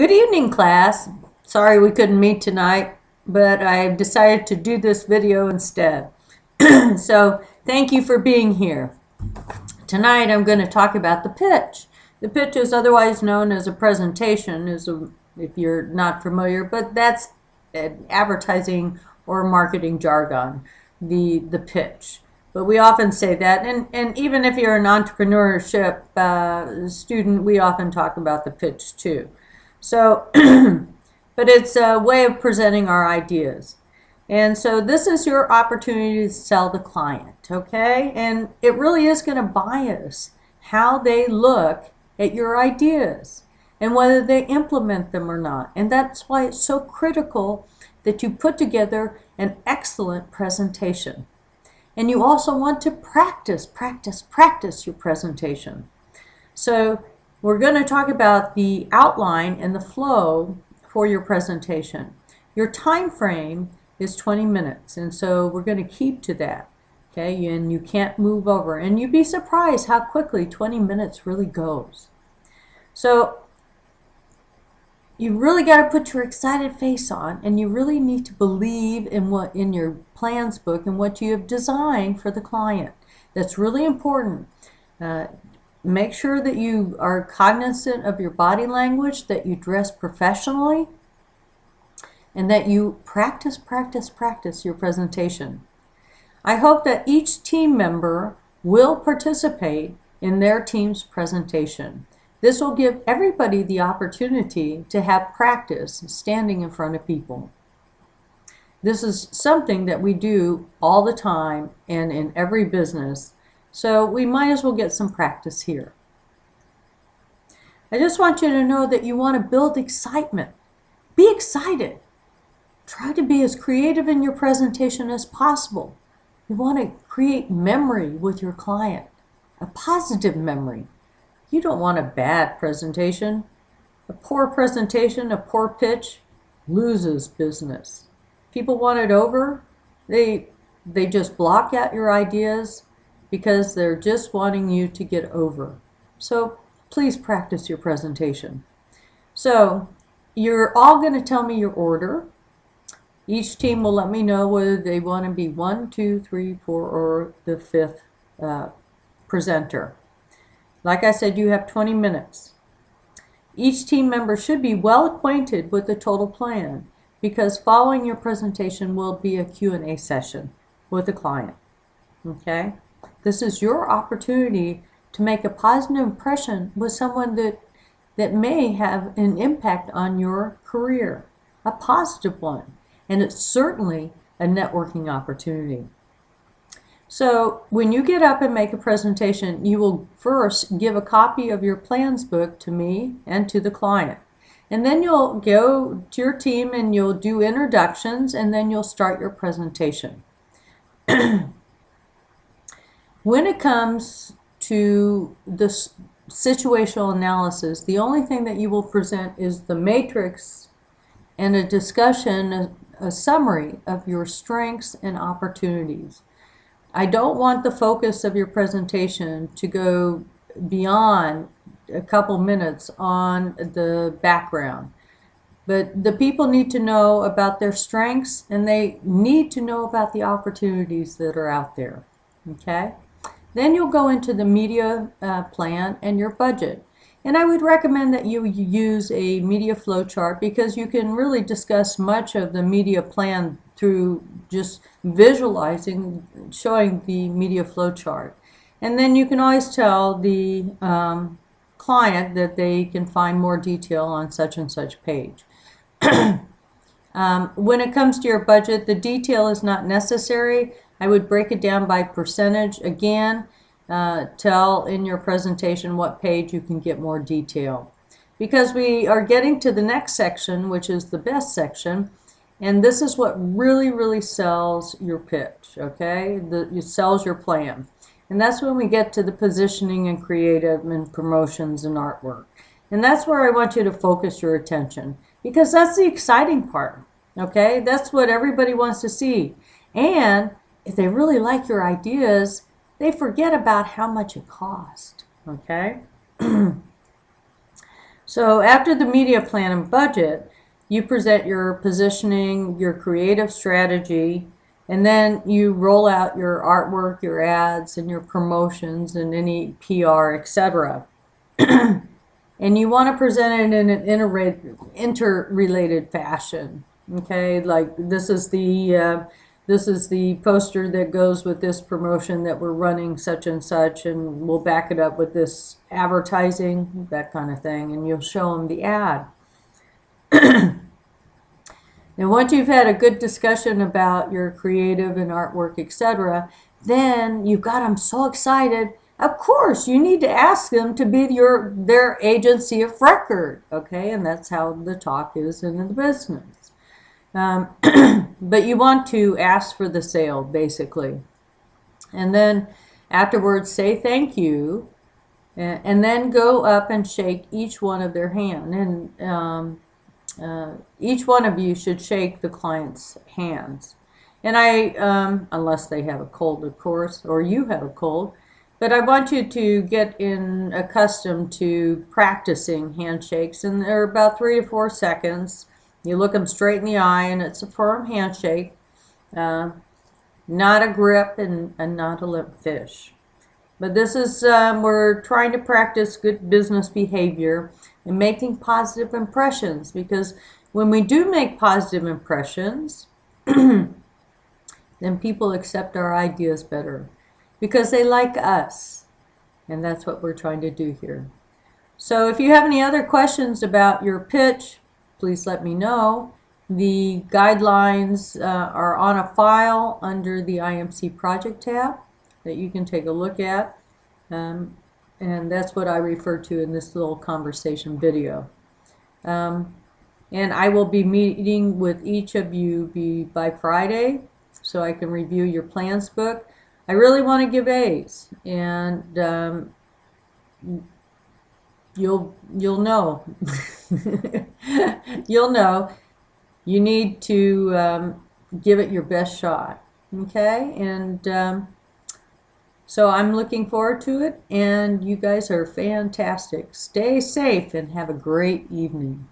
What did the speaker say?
Good evening, class. Sorry we couldn't meet tonight, but I decided to do this video instead. So thank you for being here. Tonight I'm going to talk about the pitch. The pitch is otherwise known as a presentation, if you're not familiar, but that's advertising or marketing jargon, the pitch. But we often say that, and even if you're an entrepreneurship student, we often talk about the pitch too. So, but it's a way of presenting our ideas. And so this is your opportunity to sell the client, okay? And it really is going to bias how they look at your ideas and whether they implement them or not. And that's why it's so critical that you put together an excellent presentation. And you also want to practice your presentation. So we're going to talk about the outline and the flow for your presentation. Your time frame is 20 minutes, and so we're going to keep to that, okay? And you can't move over. And you'd be surprised how quickly 20 minutes really goes. So you really got to put your excited face on, and you really need to believe in what in your plans book and what you have designed for the client. That's really important. Make sure that you are cognizant of your body language, that you dress professionally, and that you practice your presentation. I hope that each team member will participate in their team's presentation. This will give everybody the opportunity to have practice standing in front of people. This is something that we do all the time and in every business. So we might as well get some practice here. I just want you to know that you want to build excitement. Be excited. Try to be as creative in your presentation as possible. You want to create memory with your client, a positive memory. You don't want a bad presentation. A poor presentation, a poor pitch loses business. People want it over. They just block out your ideas because they're just wanting you to get over. So please practice your presentation. So you're all going to tell me your order. Each team will let me know whether they want to be 1, 2, 3, 4, or the 5th presenter. Like I said, you have 20 minutes. Each team member should be well acquainted with the total plan, because following your presentation will be a Q&A session with the client. Okay? This is your opportunity to make a positive impression with someone that may have an impact on your career, a positive one. And it's certainly a networking opportunity. So when you get up and make a presentation, you will first give a copy of your plans book to me and to the client. And then you'll go to your team and you'll do introductions, and then you'll start your presentation. When it comes to the situational analysis, the only thing that you will present is the matrix and a discussion, a summary of your strengths and opportunities. I don't want the focus of your presentation to go beyond a couple minutes on the background. But the people need to know about their strengths, and they need to know about the opportunities that are out there. Okay? Then you'll go into the media plan and your budget. And I would recommend that you use a media flow chart, because you can really discuss much of the media plan through just visualizing, showing the media flow chart. And then you can always tell the client that they can find more detail on such and such page. When it comes to your budget, the detail is not necessary. I would break it down by percentage. Again, tell in your presentation what page you can get more detail. Because we are getting to the next section, which is the best section, and this is what really sells your pitch, okay? It sells your plan. And that's when we get to the positioning and creative and promotions and artwork. And that's where I want you to focus your attention, because that's the exciting part, okay? That's what everybody wants to see. And if they really like your ideas, they forget about how much it cost, okay? So after the media plan and budget, you present your positioning, your creative strategy, and then you roll out your artwork, your ads, and your promotions, and any PR, etc. And you want to present it in an interrelated fashion. Okay, like this is the poster that goes with this promotion that we're running such and such, and we'll back it up with this advertising, that kind of thing, and you'll show them the ad. And once you've had a good discussion about your creative and artwork, etc., then you've got them so excited. Of course, you need to ask them to be their agency of record, okay? And that's how the talk is in the business. But you want to ask for the sale, basically. And then afterwards, say thank you, and then go up and shake each one of their hand. And each one of you should shake the client's hands. And unless they have a cold, of course, or you have a cold, but I want you to get accustomed to practicing handshakes, and they're about 3 to 4 seconds. You look them straight in the eye, and it's a firm handshake, not a grip and not a limp fish. But this is, we're trying to practice good business behavior and making positive impressions, because when we do make positive impressions, then people accept our ideas better because they like us. And that's what we're trying to do here. So if you have any other questions about your pitch, please let me know. The guidelines are on a file under the IMC project tab that you can take a look at. And that's what I refer to in this little conversation video. And I will be meeting with each of you by Friday so I can review your plans book. I really want to give A's, and you'll know. You'll know. You need to give it your best shot, okay? And so I'm looking forward to it, and you guys are fantastic. Stay safe and have a great evening.